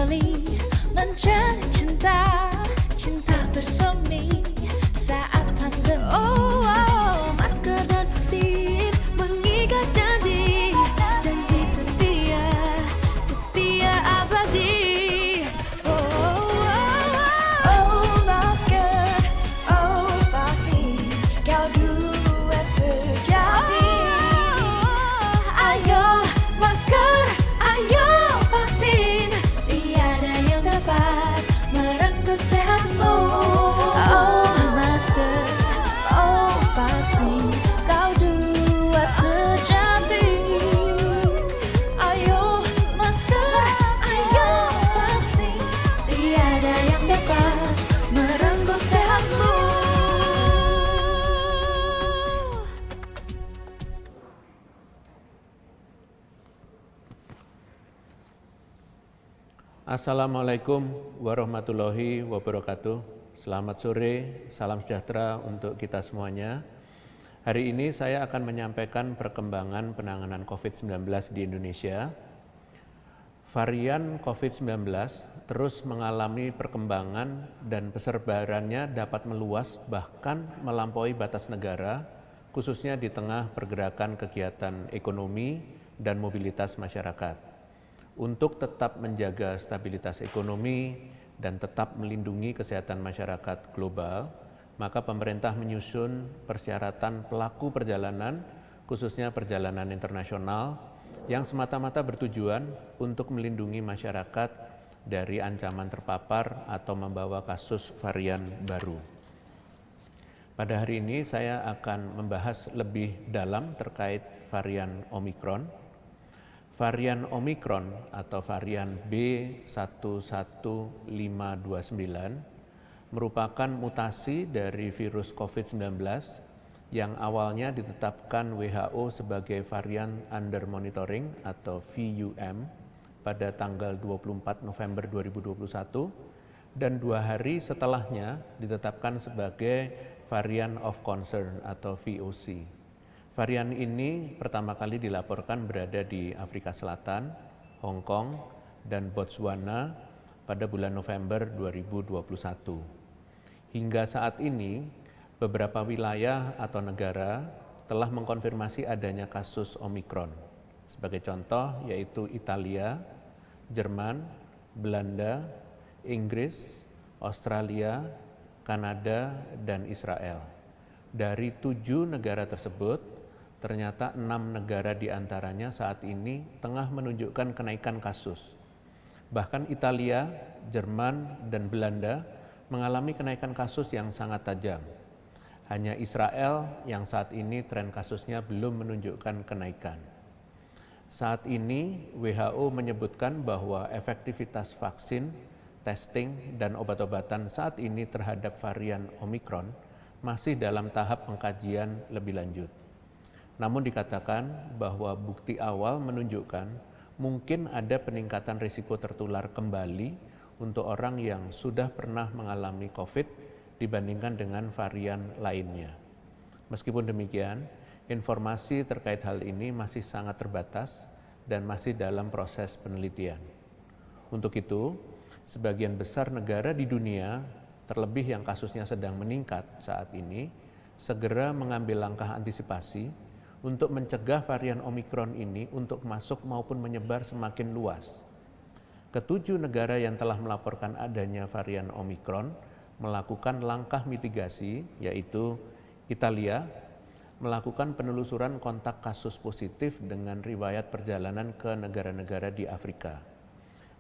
kembali mencari cinta, cinta bersemi saat pandemi. Masker dan vaksin mengikat janji, janji setia, setia abadi. Masker, vaksin, kau duet sejati. Ayo masker, ayo vaksin, tiada yang dapat merenggut sehatmu. Masker, vaksin, kau duet sejati. Ayo masker, ayo vaksin, tiada yang dapat merenggut sehatmu. Assalamualaikum warahmatullahi wabarakatuh. Selamat sore, salam sejahtera untuk kita semuanya. Hari ini saya akan menyampaikan perkembangan penanganan COVID-19 di Indonesia. Varian COVID-19 terus mengalami perkembangan dan persebarannya dapat meluas bahkan melampaui batas negara, khususnya di tengah pergerakan kegiatan ekonomi dan mobilitas masyarakat. Untuk tetap menjaga stabilitas ekonomi dan tetap melindungi kesehatan masyarakat global, maka pemerintah menyusun persyaratan pelaku perjalanan, khususnya perjalanan internasional, yang semata-mata bertujuan untuk melindungi masyarakat dari ancaman terpapar atau membawa kasus varian baru. Pada hari ini saya akan membahas lebih dalam terkait varian Omikron. Varian Omikron atau varian B11529 merupakan mutasi dari virus COVID-19 yang awalnya ditetapkan WHO sebagai varian under monitoring atau VUM pada tanggal 24 November 2021 dan 2 hari setelahnya ditetapkan sebagai varian of concern atau VOC. Varian ini pertama kali dilaporkan berada di Afrika Selatan, Hong Kong, dan Botswana pada bulan November 2021. Hingga saat ini, beberapa wilayah atau negara telah mengkonfirmasi adanya kasus Omikron. Sebagai contoh yaitu Italia, Jerman, Belanda, Inggris, Australia, Kanada, dan Israel. Dari 7 negara tersebut, ternyata 6 negara diantaranya saat ini tengah menunjukkan kenaikan kasus. Bahkan Italia, Jerman, dan Belanda mengalami kenaikan kasus yang sangat tajam. Hanya Israel yang saat ini tren kasusnya belum menunjukkan kenaikan. Saat ini WHO menyebutkan bahwa efektivitas vaksin, testing, dan obat-obatan saat ini terhadap varian Omikron masih dalam tahap pengkajian lebih lanjut. Namun dikatakan bahwa bukti awal menunjukkan mungkin ada peningkatan risiko tertular kembali untuk orang yang sudah pernah mengalami COVID dibandingkan dengan varian lainnya. Meskipun demikian, informasi terkait hal ini masih sangat terbatas dan masih dalam proses penelitian. Untuk itu, sebagian besar negara di dunia, terlebih yang kasusnya sedang meningkat saat ini, segera mengambil langkah antisipasi untuk mencegah varian Omikron ini untuk masuk maupun menyebar semakin luas. Ketujuh negara yang telah melaporkan adanya varian Omikron melakukan langkah mitigasi, yaitu Italia melakukan penelusuran kontak kasus positif dengan riwayat perjalanan ke negara-negara di Afrika,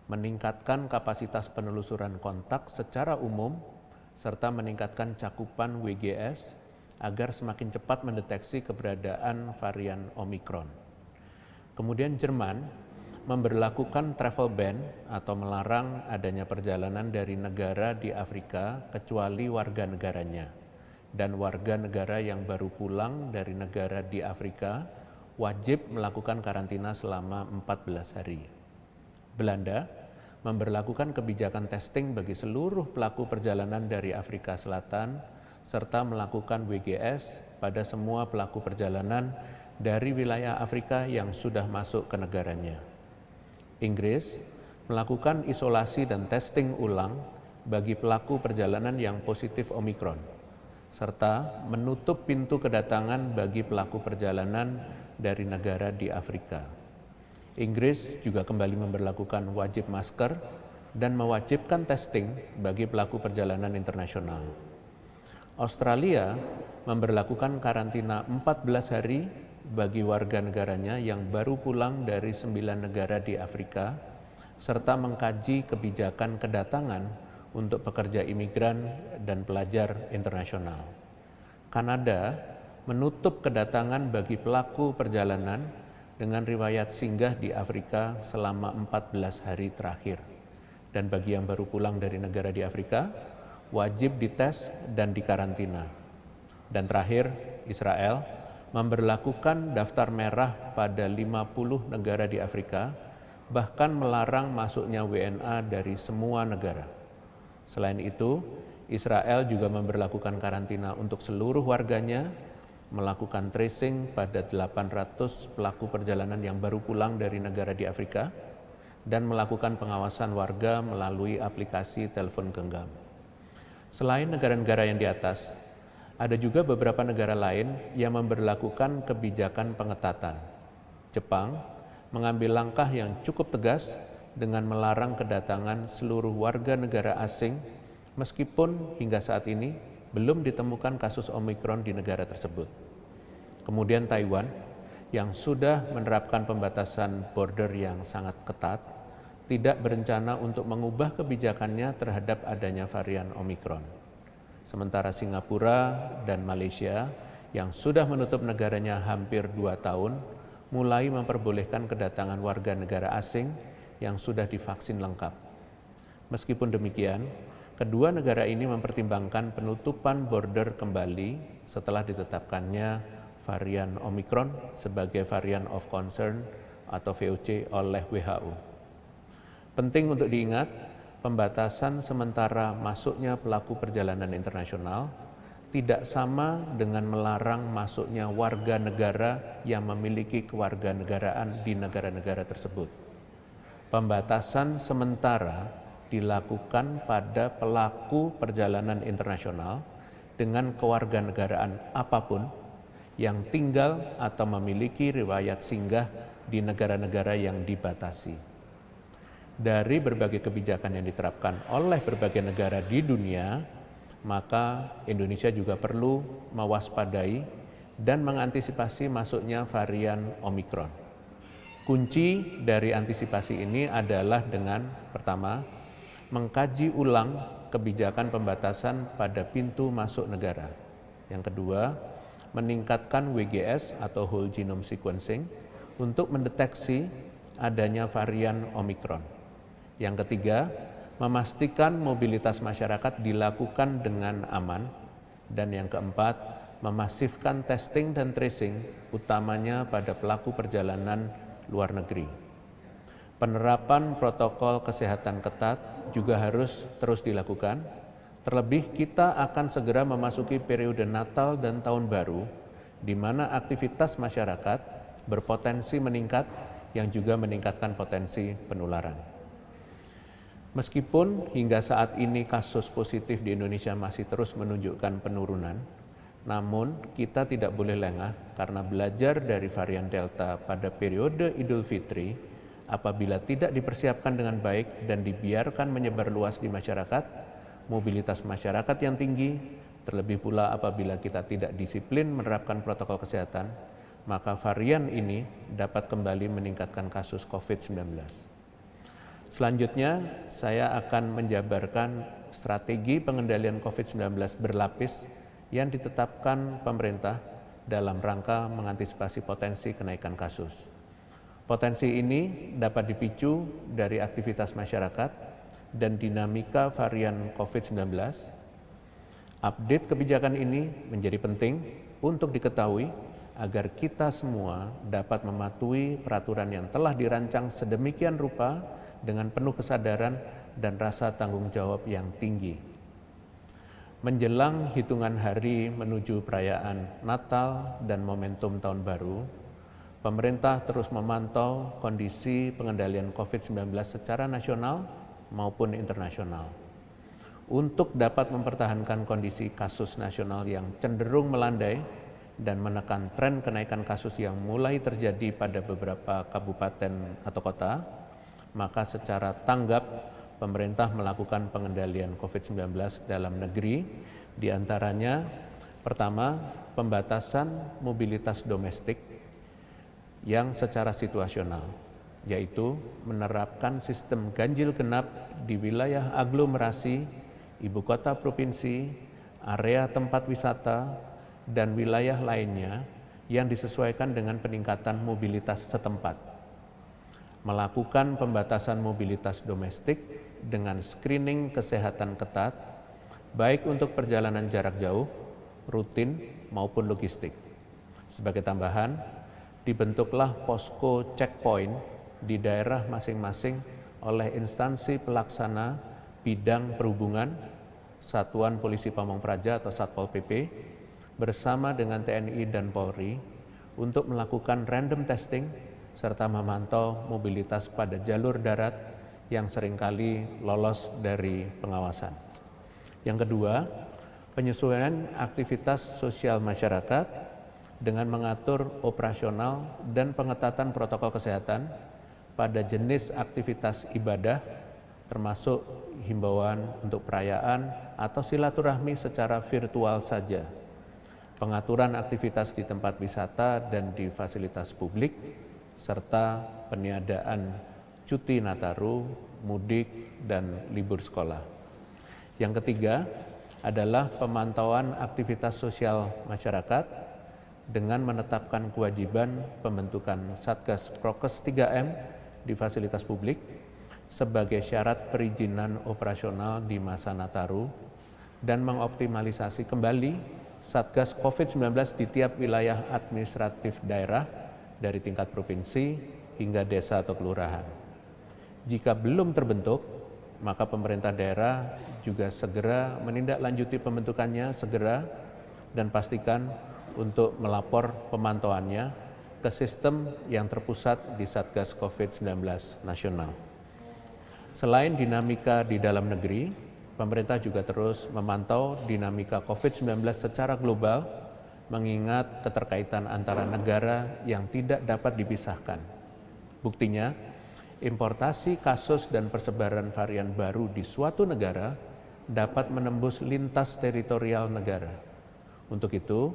meningkatkan kapasitas penelusuran kontak secara umum, serta meningkatkan cakupan WGS agar semakin cepat mendeteksi keberadaan varian Omikron. Kemudian Jerman memberlakukan travel ban atau melarang adanya perjalanan dari negara di Afrika kecuali warga negaranya, dan warga negara yang baru pulang dari negara di Afrika wajib melakukan karantina selama 14 hari. Belanda memberlakukan kebijakan testing bagi seluruh pelaku perjalanan dari Afrika Selatan serta melakukan WGS pada semua pelaku perjalanan dari wilayah Afrika yang sudah masuk ke negaranya. Inggris melakukan isolasi dan testing ulang bagi pelaku perjalanan yang positif Omikron, serta menutup pintu kedatangan bagi pelaku perjalanan dari negara di Afrika. Inggris juga kembali memberlakukan wajib masker dan mewajibkan testing bagi pelaku perjalanan internasional. Australia memberlakukan karantina 14 hari bagi warga negaranya yang baru pulang dari 9 negara di Afrika, serta mengkaji kebijakan kedatangan untuk pekerja imigran dan pelajar internasional. Kanada menutup kedatangan bagi pelaku perjalanan dengan riwayat singgah di Afrika selama 14 hari terakhir. Dan bagi yang baru pulang dari negara di Afrika, wajib dites dan dikarantina. Dan terakhir, Israel memberlakukan daftar merah pada 50 negara di Afrika, bahkan melarang masuknya WNA dari semua negara. Selain itu, Israel juga memberlakukan karantina untuk seluruh warganya, melakukan tracing pada 800 pelaku perjalanan yang baru pulang dari negara di Afrika, dan melakukan pengawasan warga melalui aplikasi telepon genggam. Selain negara-negara yang di atas, ada juga beberapa negara lain yang memberlakukan kebijakan pengetatan. Jepang mengambil langkah yang cukup tegas dengan melarang kedatangan seluruh warga negara asing meskipun hingga saat ini belum ditemukan kasus Omikron di negara tersebut. Kemudian Taiwan yang sudah menerapkan pembatasan border yang sangat ketat tidak berencana untuk mengubah kebijakannya terhadap adanya varian Omikron. Sementara Singapura dan Malaysia yang sudah menutup negaranya hampir 2 tahun, mulai memperbolehkan kedatangan warga negara asing yang sudah divaksin lengkap. Meskipun demikian, kedua negara ini mempertimbangkan penutupan border kembali setelah ditetapkannya varian Omikron sebagai varian of concern atau VOC oleh WHO. Penting untuk diingat, pembatasan sementara masuknya pelaku perjalanan internasional tidak sama dengan melarang masuknya warga negara yang memiliki kewarganegaraan di negara-negara tersebut. Pembatasan sementara dilakukan pada pelaku perjalanan internasional dengan kewarganegaraan apapun yang tinggal atau memiliki riwayat singgah di negara-negara yang dibatasi. Dari berbagai kebijakan yang diterapkan oleh berbagai negara di dunia, maka Indonesia juga perlu mewaspadai dan mengantisipasi masuknya varian Omikron. Kunci dari antisipasi ini adalah dengan pertama, mengkaji ulang kebijakan pembatasan pada pintu masuk negara. Yang kedua, meningkatkan WGS atau whole genome sequencing untuk mendeteksi adanya varian Omikron. Yang ketiga, memastikan mobilitas masyarakat dilakukan dengan aman. Dan yang keempat, memasifkan testing dan tracing, utamanya pada pelaku perjalanan luar negeri. Penerapan protokol kesehatan ketat juga harus terus dilakukan. Terlebih kita akan segera memasuki periode Natal dan Tahun Baru, di mana aktivitas masyarakat berpotensi meningkat yang juga meningkatkan potensi penularan. Meskipun hingga saat ini kasus positif di Indonesia masih terus menunjukkan penurunan, namun kita tidak boleh lengah karena belajar dari varian Delta pada periode Idul Fitri, apabila tidak dipersiapkan dengan baik dan dibiarkan menyebar luas di masyarakat, mobilitas masyarakat yang tinggi, terlebih pula apabila kita tidak disiplin menerapkan protokol kesehatan, maka varian ini dapat kembali meningkatkan kasus COVID-19. Selanjutnya, saya akan menjabarkan strategi pengendalian COVID-19 berlapis yang ditetapkan pemerintah dalam rangka mengantisipasi potensi kenaikan kasus. Potensi ini dapat dipicu dari aktivitas masyarakat dan dinamika varian COVID-19. Update kebijakan ini menjadi penting untuk diketahui agar kita semua dapat mematuhi peraturan yang telah dirancang sedemikian rupa dengan penuh kesadaran dan rasa tanggung jawab yang tinggi. Menjelang hitungan hari menuju perayaan Natal dan momentum Tahun Baru, pemerintah terus memantau kondisi pengendalian COVID-19 secara nasional maupun internasional. Untuk dapat mempertahankan kondisi kasus nasional yang cenderung melandai dan menekan tren kenaikan kasus yang mulai terjadi pada beberapa kabupaten atau kota, maka secara tanggap pemerintah melakukan pengendalian COVID-19 dalam negeri, diantaranya pertama, pembatasan mobilitas domestik yang secara situasional, yaitu menerapkan sistem ganjil genap di wilayah aglomerasi, ibu kota provinsi, area tempat wisata, dan wilayah lainnya yang disesuaikan dengan peningkatan mobilitas setempat. Melakukan pembatasan mobilitas domestik dengan screening kesehatan ketat, baik untuk perjalanan jarak jauh, rutin, maupun logistik. Sebagai tambahan, dibentuklah posko checkpoint di daerah masing-masing oleh instansi pelaksana bidang perhubungan, Satuan Polisi Pamong Praja atau Satpol PP, bersama dengan TNI dan Polri untuk melakukan random testing serta memantau mobilitas pada jalur darat yang seringkali lolos dari pengawasan. Yang kedua, penyesuaian aktivitas sosial masyarakat dengan mengatur operasional dan pengetatan protokol kesehatan pada jenis aktivitas ibadah, termasuk himbauan untuk perayaan atau silaturahmi secara virtual saja, pengaturan aktivitas di tempat wisata dan di fasilitas publik, serta peniadaan cuti Nataru, mudik, dan libur sekolah. Yang ketiga adalah pemantauan aktivitas sosial masyarakat dengan menetapkan kewajiban pembentukan Satgas Prokes 3M di fasilitas publik sebagai syarat perizinan operasional di masa Nataru dan mengoptimalisasi kembali Satgas COVID-19 di tiap wilayah administratif daerah dari tingkat provinsi hingga desa atau kelurahan. Jika belum terbentuk, maka pemerintah daerah juga segera menindaklanjuti pembentukannya segera dan pastikan untuk melapor pemantauannya ke sistem yang terpusat di Satgas COVID-19 nasional. Selain dinamika di dalam negeri, pemerintah juga terus memantau dinamika COVID-19 secara global, mengingat keterkaitan antara negara yang tidak dapat dipisahkan. Buktinya, importasi kasus dan persebaran varian baru di suatu negara dapat menembus lintas teritorial negara. Untuk itu,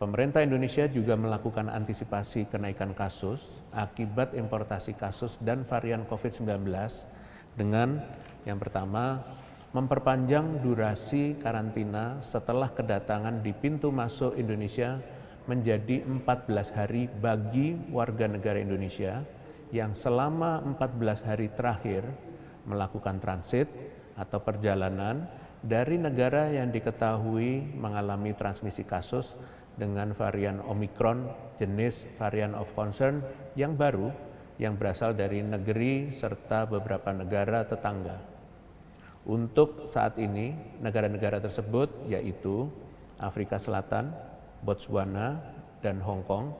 pemerintah Indonesia juga melakukan antisipasi kenaikan kasus akibat importasi kasus dan varian COVID-19 dengan yang pertama, memperpanjang durasi karantina setelah kedatangan di pintu masuk Indonesia menjadi 14 hari bagi warga negara Indonesia yang selama 14 hari terakhir melakukan transit atau perjalanan dari negara yang diketahui mengalami transmisi kasus dengan varian Omicron jenis variant of concern yang baru yang berasal dari negeri serta beberapa negara tetangga. Untuk saat ini, negara-negara tersebut yaitu Afrika Selatan, Botswana, dan Hong Kong,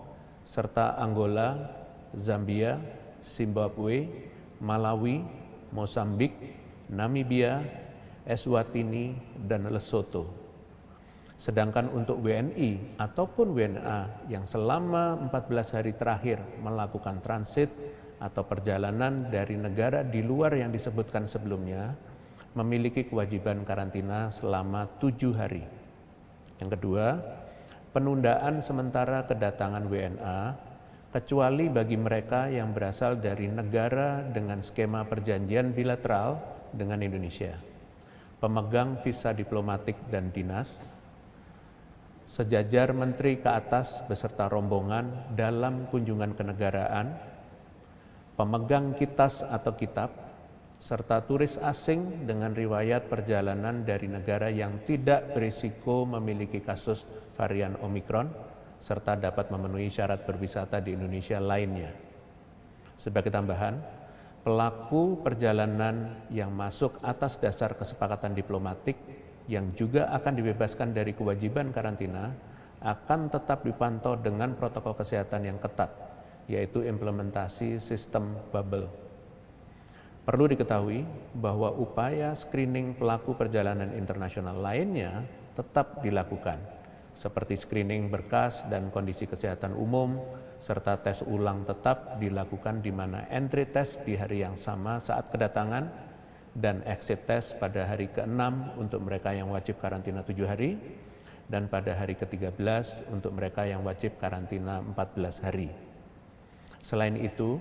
serta Angola, Zambia, Zimbabwe, Malawi, Mosambik, Namibia, Eswatini, dan Lesotho. Sedangkan untuk WNI ataupun WNA yang selama 14 hari terakhir melakukan transit atau perjalanan dari negara di luar yang disebutkan sebelumnya, memiliki kewajiban karantina selama 7 hari. Yang kedua, penundaan sementara kedatangan WNA kecuali bagi mereka yang berasal dari negara dengan skema perjanjian bilateral dengan Indonesia, pemegang visa diplomatik dan dinas, sejajar menteri ke atas beserta rombongan dalam kunjungan kenegaraan, pemegang kitas atau kitab, serta turis asing dengan riwayat perjalanan dari negara yang tidak berisiko memiliki kasus varian Omicron, serta dapat memenuhi syarat berwisata di Indonesia lainnya. Sebagai tambahan, pelaku perjalanan yang masuk atas dasar kesepakatan diplomatik yang juga akan dibebaskan dari kewajiban karantina akan tetap dipantau dengan protokol kesehatan yang ketat yaitu implementasi sistem bubble. Perlu diketahui bahwa upaya screening pelaku perjalanan internasional lainnya tetap dilakukan, seperti screening berkas dan kondisi kesehatan umum, serta tes ulang tetap dilakukan di mana entry test di hari yang sama saat kedatangan dan exit test pada hari ke-6 untuk mereka yang wajib karantina 7 hari dan pada hari ke-13 untuk mereka yang wajib karantina 14 hari. Selain itu,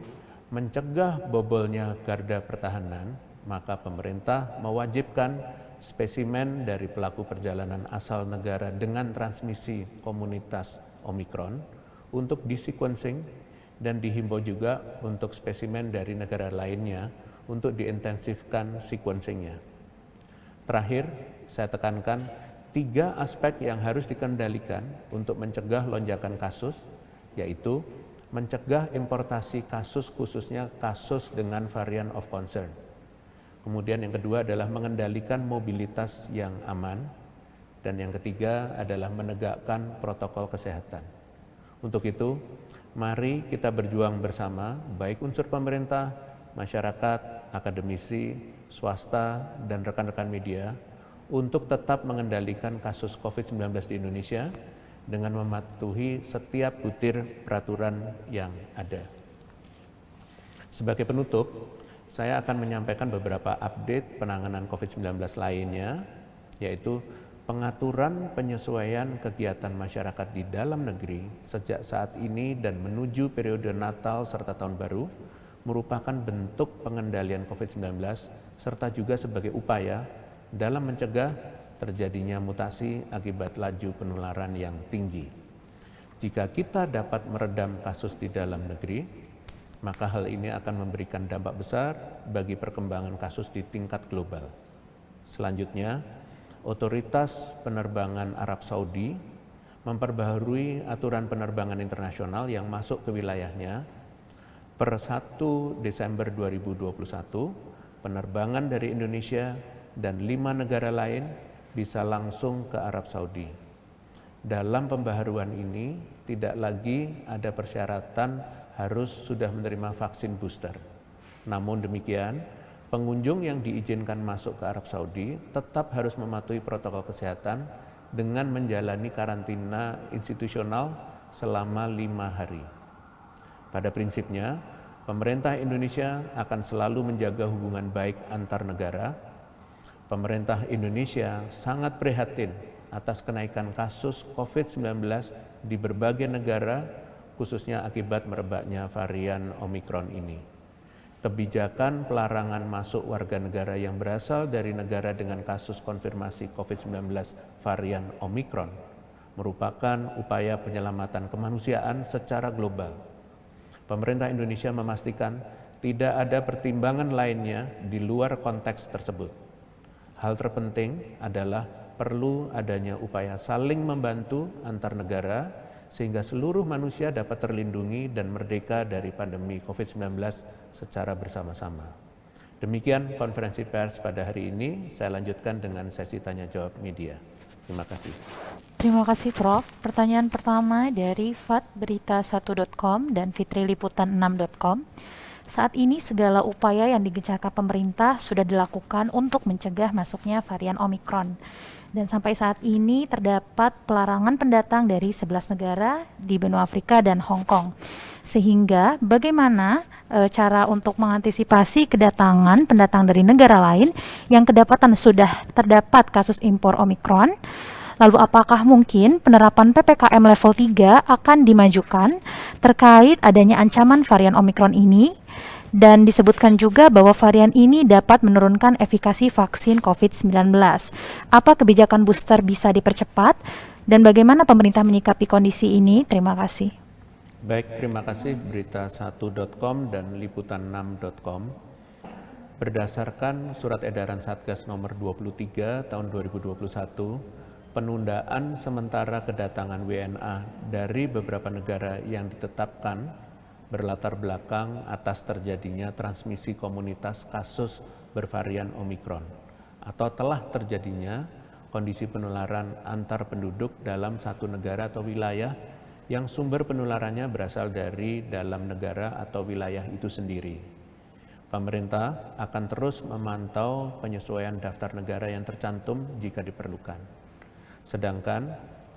mencegah bobolnya garda pertahanan, maka pemerintah mewajibkan spesimen dari pelaku perjalanan asal negara dengan transmisi komunitas Omikron untuk di-sequencing dan dihimbau juga untuk spesimen dari negara lainnya untuk diintensifkan sequencingnya. Terakhir, saya tekankan 3 aspek yang harus dikendalikan untuk mencegah lonjakan kasus, yaitu mencegah importasi kasus khususnya kasus dengan varian of concern. Kemudian yang kedua adalah mengendalikan mobilitas yang aman. Dan yang ketiga adalah menegakkan protokol kesehatan. Untuk itu, mari kita berjuang bersama, baik unsur pemerintah, masyarakat, akademisi, swasta, dan rekan-rekan media, untuk tetap mengendalikan kasus COVID-19 di Indonesia dengan mematuhi setiap butir peraturan yang ada. Sebagai penutup, saya akan menyampaikan beberapa update penanganan COVID-19 lainnya, yaitu pengaturan penyesuaian kegiatan masyarakat di dalam negeri sejak saat ini dan menuju periode Natal serta Tahun Baru merupakan bentuk pengendalian COVID-19 serta juga sebagai upaya dalam mencegah terjadinya mutasi akibat laju penularan yang tinggi. Jika kita dapat meredam kasus di dalam negeri, maka hal ini akan memberikan dampak besar bagi perkembangan kasus di tingkat global. Selanjutnya, Otoritas Penerbangan Arab Saudi memperbaharui aturan penerbangan internasional yang masuk ke wilayahnya. Per 1 Desember 2021, penerbangan dari Indonesia dan 5 negara lain bisa langsung ke Arab Saudi. Dalam pembaharuan ini tidak lagi ada persyaratan harus sudah menerima vaksin booster. Namun demikian, pengunjung yang diizinkan masuk ke Arab Saudi tetap harus mematuhi protokol kesehatan dengan menjalani karantina institusional selama 5 hari. Pada prinsipnya, pemerintah Indonesia akan selalu menjaga hubungan baik antar negara. Pemerintah Indonesia sangat prihatin atas kenaikan kasus COVID-19 di berbagai negara, khususnya akibat merebaknya varian Omikron ini. Kebijakan pelarangan masuk warga negara yang berasal dari negara dengan kasus konfirmasi COVID-19 varian Omikron merupakan upaya penyelamatan kemanusiaan secara global. Pemerintah Indonesia memastikan tidak ada pertimbangan lainnya di luar konteks tersebut. Hal terpenting adalah perlu adanya upaya saling membantu antar negara sehingga seluruh manusia dapat terlindungi dan merdeka dari pandemi COVID-19 secara bersama-sama. Demikian konferensi pers pada hari ini. Saya lanjutkan dengan sesi tanya jawab media. Terima kasih. Terima kasih Prof. Pertanyaan pertama dari fatberita1.com dan fitriliputan6.com. Saat ini segala upaya yang digencarkan pemerintah sudah dilakukan untuk mencegah masuknya varian Omikron. Dan sampai saat ini terdapat pelarangan pendatang dari 11 negara di benua Afrika dan Hong Kong. Sehingga bagaimana cara untuk mengantisipasi kedatangan pendatang dari negara lain yang kedapatan sudah terdapat kasus impor Omikron? Lalu apakah mungkin penerapan PPKM level 3 akan dimajukan terkait adanya ancaman varian Omikron ini? Dan disebutkan juga bahwa varian ini dapat menurunkan efikasi vaksin COVID-19. Apa kebijakan booster bisa dipercepat? Dan bagaimana pemerintah menyikapi kondisi ini? Terima kasih. Baik, terima kasih berita1.com dan liputan6.com. Berdasarkan surat edaran Satgas nomor 23 tahun 2021, penundaan sementara kedatangan WNA dari beberapa negara yang ditetapkan berlatar belakang atas terjadinya transmisi komunitas kasus bervarian Omikron atau telah terjadinya kondisi penularan antar penduduk dalam satu negara atau wilayah yang sumber penularannya berasal dari dalam negara atau wilayah itu sendiri. Pemerintah akan terus memantau penyesuaian daftar negara yang tercantum jika diperlukan. Sedangkan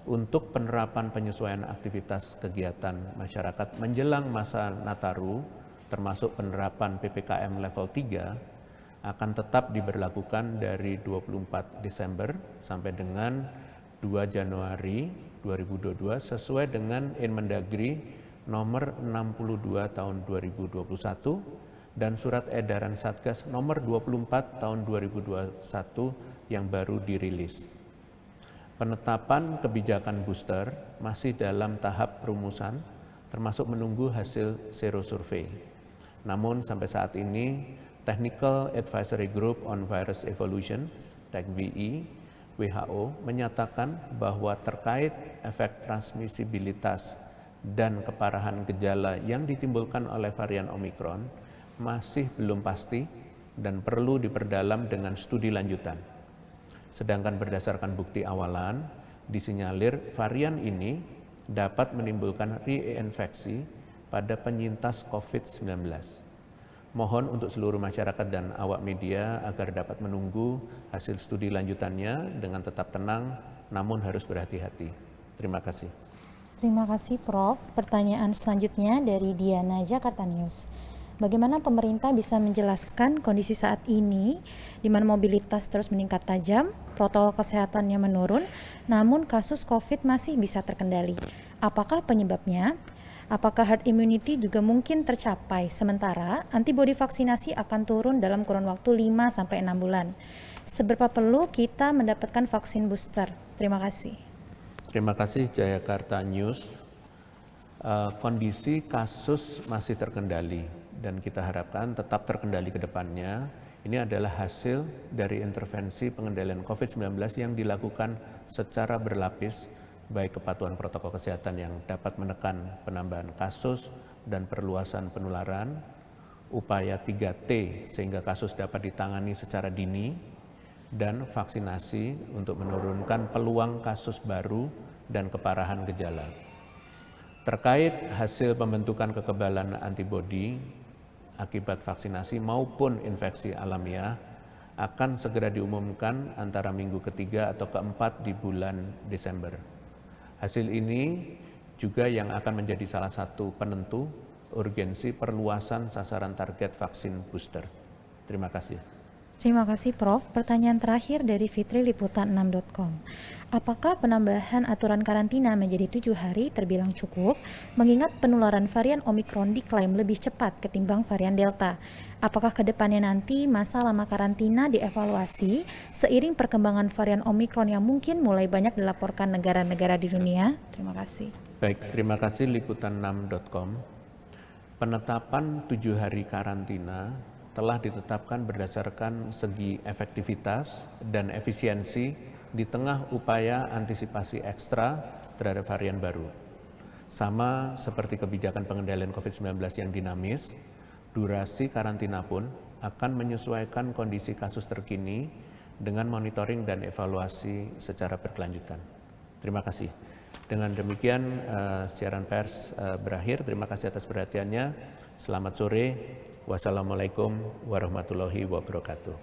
untuk penerapan penyesuaian aktivitas kegiatan masyarakat menjelang masa Nataru, termasuk penerapan PPKM level 3, akan tetap diberlakukan dari 24 Desember sampai dengan 2 Januari 2022 sesuai dengan Inmendagri nomor 62 tahun 2021 dan surat edaran Satgas nomor 24 tahun 2021 yang baru dirilis. Penetapan kebijakan booster masih dalam tahap perumusan termasuk menunggu hasil serosurvey. Namun sampai saat ini Technical Advisory Group on Virus Evolution (TAGVI) WHO menyatakan bahwa terkait efek transmisibilitas dan keparahan gejala yang ditimbulkan oleh varian Omikron masih belum pasti dan perlu diperdalam dengan studi lanjutan. Sedangkan berdasarkan bukti awalan, disinyalir varian ini dapat menimbulkan reinfeksi pada penyintas COVID-19. Mohon untuk seluruh masyarakat dan awak media agar dapat menunggu hasil studi lanjutannya dengan tetap tenang, namun harus berhati-hati. Terima kasih. Terima kasih Prof. Pertanyaan selanjutnya dari Diana, Jakarta News. Bagaimana pemerintah bisa menjelaskan kondisi saat ini di mana mobilitas terus meningkat tajam, protokol kesehatannya menurun, namun kasus COVID masih bisa terkendali? Apakah penyebabnya? Apakah herd immunity juga mungkin tercapai sementara antibodi vaksinasi akan turun dalam kurun waktu 5-6 bulan? Seberapa perlu kita mendapatkan vaksin booster? Terima kasih. Terima kasih Jakarta News. Kondisi kasus masih terkendali dan kita harapkan tetap terkendali ke depannya. Ini adalah hasil dari intervensi pengendalian COVID-19 yang dilakukan secara berlapis, baik kepatuhan protokol kesehatan yang dapat menekan penambahan kasus dan perluasan penularan, upaya 3T sehingga kasus dapat ditangani secara dini, dan vaksinasi untuk menurunkan peluang kasus baru dan keparahan gejala. Terkait hasil pembentukan kekebalan antibodi akibat vaksinasi maupun infeksi alamiah akan segera diumumkan antara minggu ketiga atau keempat di bulan Desember. Hasil ini juga yang akan menjadi salah satu penentu urgensi perluasan sasaran target vaksin booster. Terima kasih. Terima kasih Prof. Pertanyaan terakhir dari fitri-liputan6.com. Apakah penambahan aturan karantina menjadi 7 hari terbilang cukup mengingat penularan varian Omikron diklaim lebih cepat ketimbang varian Delta? Apakah ke depannya nanti masa lama karantina dievaluasi seiring perkembangan varian Omikron yang mungkin mulai banyak dilaporkan negara-negara di dunia? Terima kasih. Baik, terima kasih liputan6.com. Penetapan 7 hari karantina telah ditetapkan berdasarkan segi efektivitas dan efisiensi di tengah upaya antisipasi ekstra terhadap varian baru. Sama seperti kebijakan pengendalian COVID-19 yang dinamis, durasi karantina pun akan menyesuaikan kondisi kasus terkini dengan monitoring dan evaluasi secara berkelanjutan. Terima kasih. Dengan demikian siaran pers berakhir. Terima kasih atas perhatiannya. Selamat sore. Wassalamualaikum warahmatullahi wabarakatuh.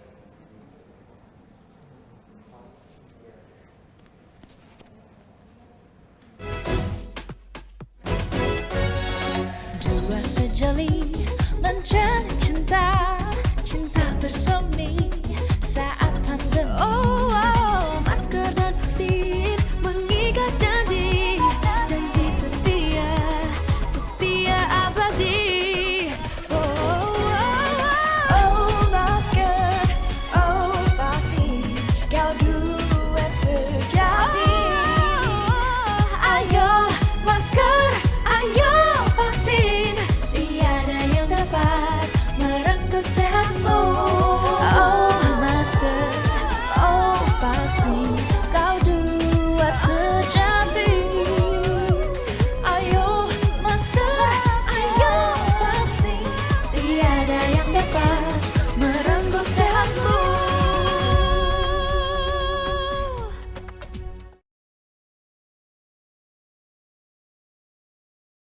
Dua sejoli mencari cinta, cinta bersemi saat pandemi. Masker dan vaksin mengikat janji, janji setia, setia abadi. Masker, vaksin, kau duet sejati. Ayo masker, ayo vaksin, tiada yang dapat merenggut sehatmu. Masker, vaksin.